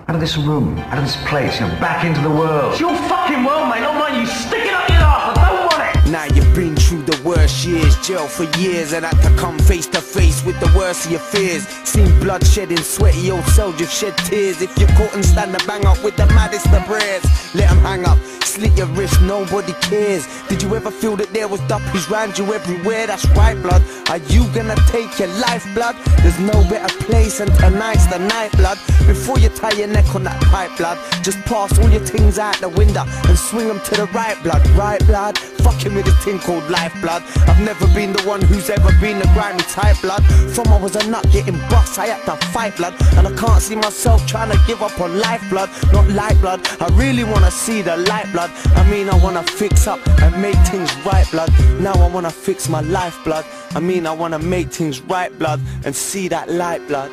Out of this room, out of this place, back into the world. It's your fucking world, mate, not mine. You stick it up your arse. I don't want it. Now you've been through the worst years, jail for years, and had to come face to face with the worst of your fears. Seen bloodshed in sweaty old cells, you've shed tears. If you're caught and stand a bang up with the maddest of prayers, let 'em hang up, slit your wrist, nobody cares. Did you ever feel that there was duppies round you everywhere? That's right, blood. Are you gonna take your life, blood? There's no better place, and tonight's the night, blood. Before you tie your neck on that pipe, blood, just pass all your things out the window and swing 'em to the right, blood. Right, blood? Fucking with this thing called life, blood. I've never been the one who's ever been the grimy type, blood. From I was a nut getting bust, I had to fight, blood. And I can't see myself trying to give up on life, blood. Not light, blood. I really wanna see the light, blood. I mean, I wanna fix up and make things right, blood. Now I wanna fix my life, blood. I mean, I wanna make things right, blood, and see that light, blood.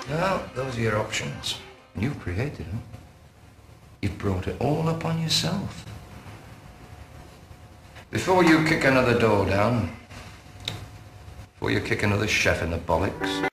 Well, those are your options. You created them. You've brought it all upon yourself. Before you kick another door down, before you kick another chef in the bollocks,